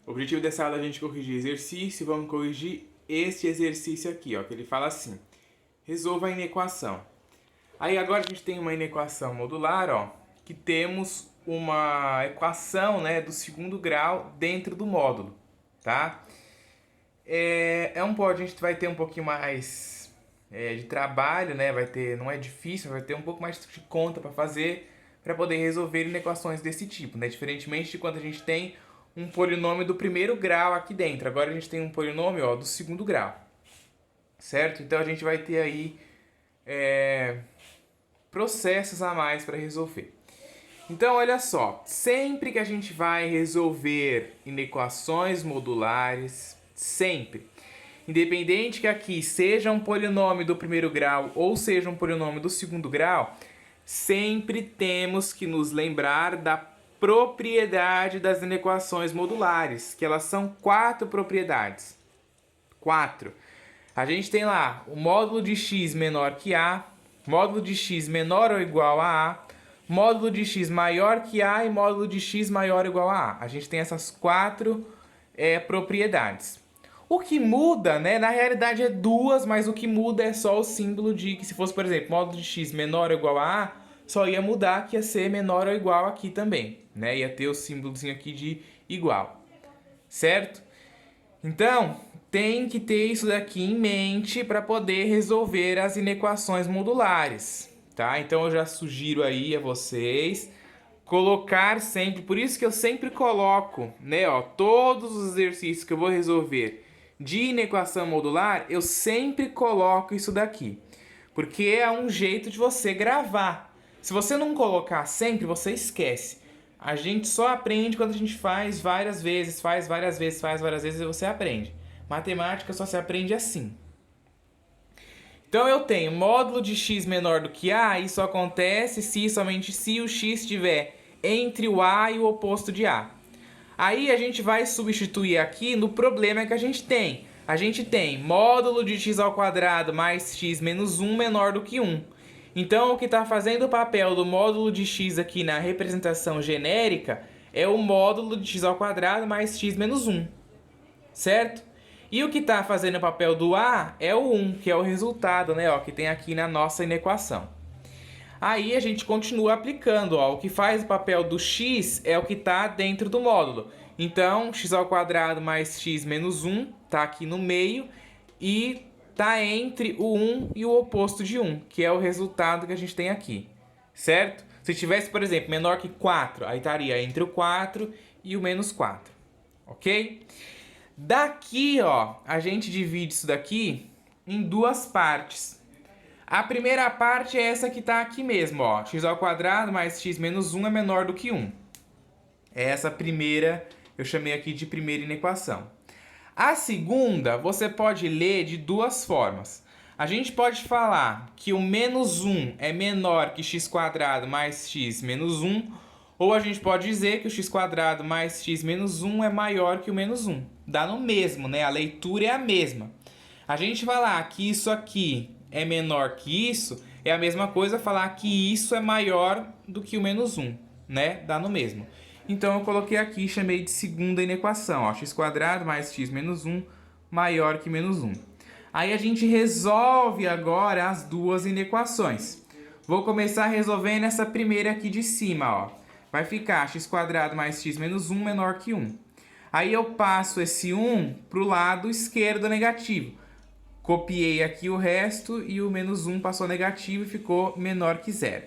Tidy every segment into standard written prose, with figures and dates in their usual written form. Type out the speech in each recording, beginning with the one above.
O objetivo dessa aula é a gente corrigir exercício, vamos corrigir este exercício aqui, ó, que ele fala assim: resolva a inequação. Aí agora a gente tem uma inequação modular, ó, que temos uma equação, né, do segundo grau dentro do módulo, tá? A gente vai ter um pouquinho mais de trabalho, né? Não é difícil, vai ter um pouco mais de conta para fazer para poder resolver inequações desse tipo, né? Diferentemente de quando a gente tem um polinômio do primeiro grau aqui dentro. Agora a gente tem um polinômio, ó, do segundo grau, certo? Então a gente vai ter aí processos a mais para resolver. Então, olha só, sempre que a gente vai resolver inequações modulares, sempre, independente que aqui seja um polinômio do primeiro grau ou seja um polinômio do segundo grau, sempre temos que nos lembrar da propriedade das inequações modulares, que elas são 4 propriedades. 4. A gente tem lá o módulo de x menor que a, módulo de x menor ou igual a, módulo de x maior que a e módulo de x maior ou igual a. A gente tem essas 4 propriedades. O que muda, né, na realidade é duas, mas o que muda é só o símbolo de que se fosse, por exemplo, módulo de x menor ou igual a, só ia mudar que ia ser menor ou igual aqui também, né? Ia ter o símbolozinho aqui de igual, certo? Então, tem que ter isso daqui em mente para poder resolver as inequações modulares, tá? Então eu já sugiro aí a vocês colocar sempre, por isso que eu sempre coloco, né, ó, todos os exercícios que eu vou resolver de inequação modular, eu sempre coloco isso daqui, porque é um jeito de você gravar. Se você não colocar sempre, você esquece. A gente só aprende quando a gente faz várias vezes e você aprende. Matemática só se aprende assim. Então eu tenho módulo de x menor do que a, isso acontece se somente se o x estiver entre o a e o oposto de a. Aí a gente vai substituir aqui no problema que a gente tem. A gente tem módulo de x ao quadrado mais x menos 1 menor do que 1. Então o que está fazendo o papel do módulo de x aqui na representação genérica é o módulo de x ao quadrado mais x menos 1, certo? E o que está fazendo o papel do a é o 1, que é o resultado, né, ó, que tem aqui na nossa inequação. Aí a gente continua aplicando, ó, o que faz o papel do x é o que está dentro do módulo. Então, x ao quadrado mais x menos 1 está aqui no meio e está entre o 1 e o oposto de 1, que é o resultado que a gente tem aqui, certo? Se tivesse, por exemplo, menor que 4, aí estaria entre o 4 e o menos 4, ok? Daqui, ó, a gente divide isso daqui em duas partes. A primeira parte é essa que está aqui mesmo, ó. X ao quadrado mais x menos 1 é menor do que 1. É essa primeira, eu chamei aqui de primeira inequação. A segunda, você pode ler de duas formas. A gente pode falar que o menos 1 é menor que x quadrado mais x menos 1, ou a gente pode dizer que o x quadrado mais x menos 1 é maior que o menos 1. Dá no mesmo, né? A leitura é a mesma. A gente falar que isso aqui é menor que isso, é a mesma coisa falar que isso é maior do que o menos 1, né? Dá no mesmo. Então eu coloquei aqui e chamei de segunda inequação, ó, x quadrado mais x menos 1 maior que menos 1. Aí a gente resolve agora as duas inequações. Vou começar resolvendo essa primeira aqui de cima, ó. Vai ficar x quadrado mais x menos 1 menor que 1. Aí eu passo esse 1 para o lado esquerdo negativo. Copiei aqui o resto e o menos 1 passou negativo e ficou menor que 0.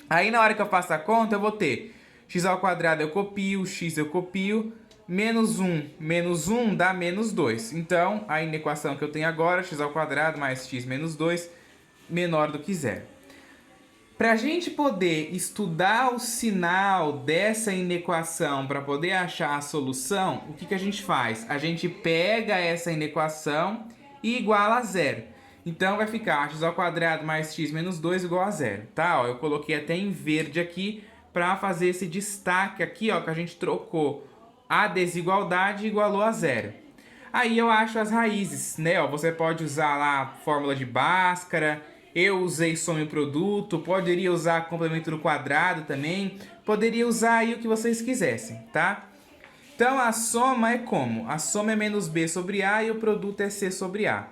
Aí na hora que eu faço a conta, eu vou ter x ao quadrado eu copio, x eu copio, menos 1 dá menos 2. Então, a inequação que eu tenho agora, x ao quadrado mais x menos 2, menor do que 0. Para a gente poder estudar o sinal dessa inequação para poder achar a solução, o que a gente faz? A gente pega essa inequação e iguala a 0. Então vai ficar x ao quadrado mais x menos 2 igual a 0. Tá? Ó, eu coloquei até em verde aqui para fazer esse destaque aqui, ó, que a gente trocou a desigualdade e igualou a 0. Aí eu acho as raízes, né? Ó, você pode usar lá a fórmula de Bhaskara. Eu usei soma e produto, poderia usar complemento do quadrado também, poderia usar aí o que vocês quisessem, tá? Então, a soma é como? A soma é menos b sobre a e o produto é c sobre a.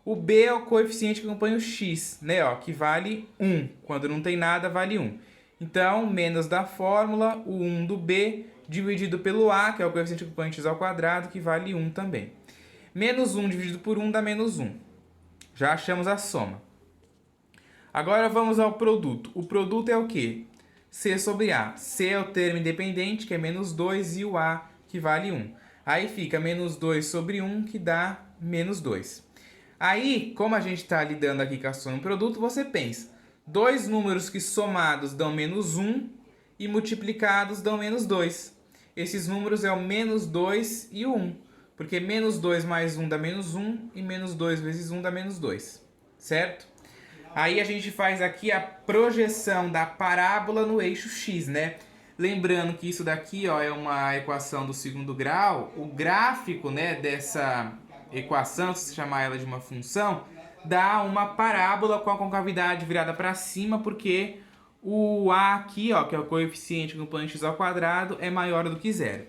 O b é o coeficiente que acompanha o x, né? Ó, que vale 1. Quando não tem nada, vale 1. Então, menos da fórmula, o 1 do b, dividido pelo a, que é o coeficiente que acompanha x ao quadrado, que vale 1 também. Menos 1 dividido por 1 dá menos 1. Já achamos a soma. Agora vamos ao produto. O produto é o quê? C sobre A. C é o termo independente, que é menos 2, e o A, que vale 1. Aí fica menos 2 sobre 1, que dá menos 2. Aí, como a gente está lidando aqui com a soma e produto, você pensa, dois números que somados dão menos 1 e multiplicados dão menos 2. Esses números é o menos 2 e o 1, porque menos 2 mais 1 dá menos 1 e menos 2 vezes 1 dá menos 2, certo? Aí a gente faz aqui a projeção da parábola no eixo x, né? Lembrando que isso daqui, ó, é uma equação do segundo grau. O gráfico, né, dessa equação, se chamar ela de uma função, dá uma parábola com a concavidade virada para cima, porque o a aqui, ó, que é o coeficiente que acompanha x ao quadrado, é maior do que zero.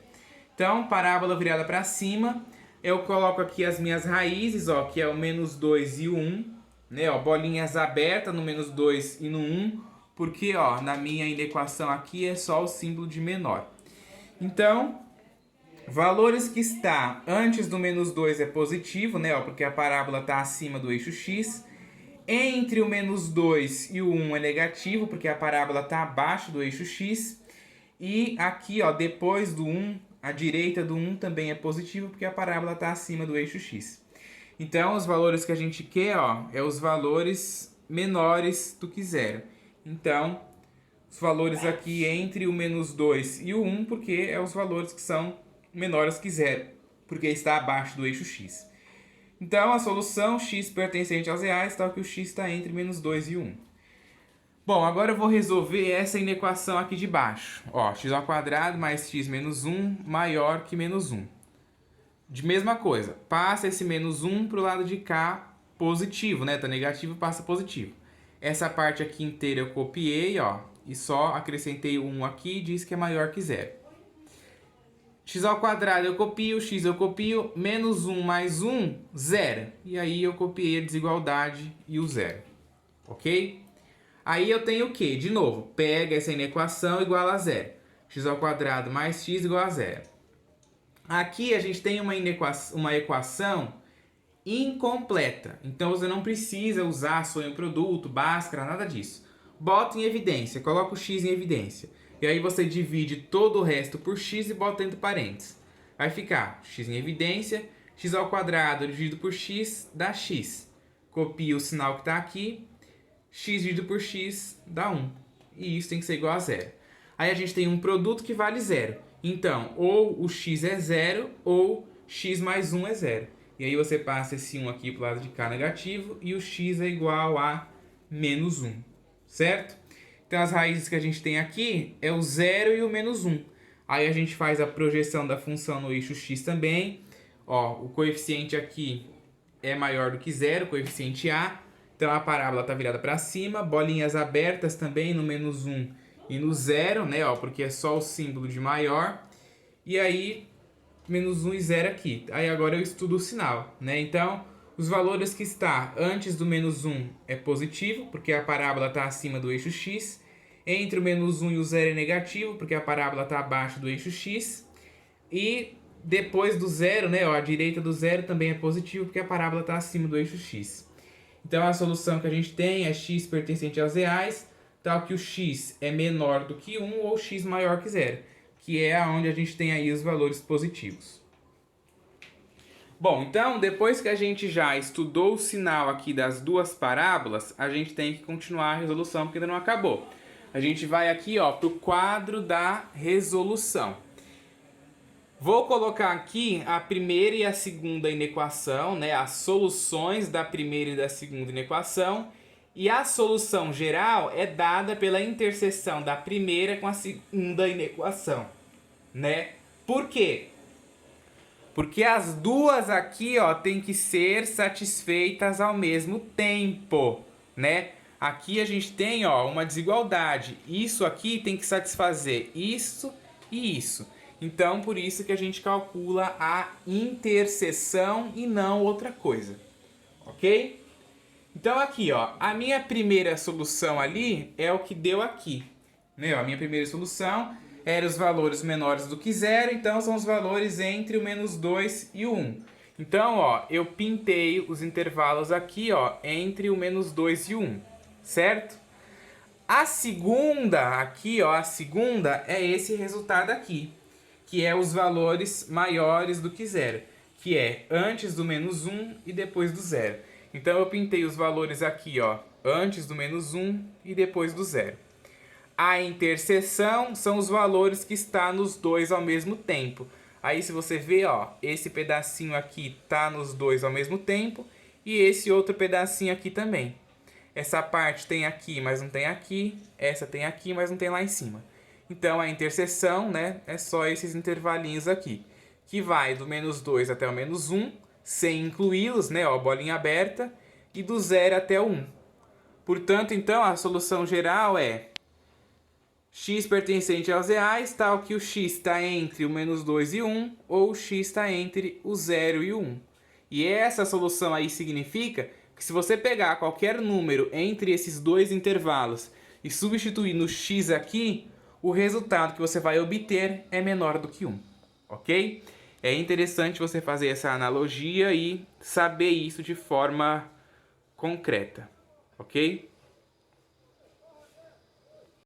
Então, parábola virada para cima, eu coloco aqui as minhas raízes, ó, que é o menos 2 e o 1, né, ó, bolinhas abertas no menos 2 e no 1, porque, ó, na minha inequação aqui é só o símbolo de menor. Então, valores que está antes do menos 2 é positivo, né, ó, porque a parábola está acima do eixo x. Entre o menos 2 e o 1 é negativo, porque a parábola está abaixo do eixo x. E aqui, ó, depois do 1, a direita do 1 também é positivo, porque a parábola está acima do eixo x. Então, os valores que a gente quer, ó, é os valores menores do que zero. Então, os valores aqui entre o menos 2 e o 1, porque é os valores que são menores que zero, porque está abaixo do eixo x. Então, a solução x pertencente aos reais está que o x está entre menos 2 e 1. Bom, agora eu vou resolver essa inequação aqui de baixo. Ó, x ao quadrado mais x menos 1 maior que menos 1. De mesma coisa, passa esse menos 1 para o lado de cá positivo, né? Tá negativo, passa positivo. Essa parte aqui inteira eu copiei, ó, e só acrescentei o 1 aqui e diz que é maior que zero. X ao quadrado eu copio, x eu copio, menos 1 mais 1, zero. E aí eu copiei a desigualdade e o zero, ok? Aí eu tenho o quê? De novo, pega essa inequação igual a zero. X ao quadrado mais x igual a zero. Aqui a gente tem uma equação incompleta. Então você não precisa usar sonho produto, Bhaskara, nada disso. Bota em evidência, coloca o x em evidência. E aí você divide todo o resto por x e bota entre parênteses. Vai ficar x em evidência, x ao quadrado dividido por x dá x. Copia o sinal que está aqui, x dividido por x dá 1. E isso tem que ser igual a zero. Aí a gente tem um produto que vale zero. Então, ou o x é zero, ou x mais 1 é zero. E aí você passa esse 1 aqui para o lado de cá negativo, e o x é igual a menos 1, certo? Então, as raízes que a gente tem aqui é o 0 e o menos 1. Aí a gente faz a projeção da função no eixo x também. Ó, o coeficiente aqui é maior do que zero, o coeficiente a. Então, a parábola está virada para cima. Bolinhas abertas também no menos 1 e no 0, né? Ó, porque é só o símbolo de maior. E aí, menos 1 e 0 aqui. Aí agora eu estudo o sinal, né? Então, os valores que está antes do menos 1 é positivo, porque a parábola está acima do eixo x. Entre o menos 1 e o 0 é negativo, porque a parábola está abaixo do eixo x. E depois do 0, né? Ó, a direita do 0 também é positivo, porque a parábola está acima do eixo x. Então, a solução que a gente tem é x pertencente aos reais, tal que o x é menor do que 1 ou x maior que 0, que é onde a gente tem aí os valores positivos. Bom, então, depois que a gente já estudou o sinal aqui das duas parábolas, a gente tem que continuar a resolução, porque ainda não acabou. A gente vai aqui, ó, para o quadro da resolução. Vou colocar aqui a primeira e a segunda inequação, né, as soluções da primeira e da segunda inequação. E a solução geral é dada pela interseção da primeira com a segunda inequação, né? Por quê? Porque as duas aqui, ó, tem que ser satisfeitas ao mesmo tempo, né? Aqui a gente tem, ó, uma desigualdade. Isso aqui tem que satisfazer isso e isso. Então, por isso que a gente calcula a interseção e não outra coisa, ok? Então aqui, ó, a minha primeira solução ali é o que deu aqui. Né? A minha primeira solução era os valores menores do que zero, então são os valores entre o menos 2 e o 1. Então, ó, eu pintei os intervalos aqui, ó, entre o menos 2 e o 1, certo? A segunda aqui, ó, a segunda é esse resultado aqui, que é os valores maiores do que zero, que é antes do menos 1 e depois do zero. Então eu pintei os valores aqui, ó, antes do menos 1 e depois do zero. A interseção são os valores que estão nos dois ao mesmo tempo. Aí se você ver, ó, esse pedacinho aqui tá nos dois ao mesmo tempo e esse outro pedacinho aqui também. Essa parte tem aqui, mas não tem aqui. Essa tem aqui, mas não tem lá em cima. Então a interseção, né, é só esses intervalinhos aqui, que vai do menos 2 até o menos 1, sem incluí-los, né, ó, bolinha aberta, e do 0 até o 1. Portanto, então, a solução geral é x pertencente aos reais, tal que o x está entre o menos 2 e 1, ou o x está entre o 0 e o 1. E essa solução aí significa que se você pegar qualquer número entre esses dois intervalos e substituir no x aqui, o resultado que você vai obter é menor do que 1, ok? É interessante você fazer essa analogia e saber isso de forma concreta, ok?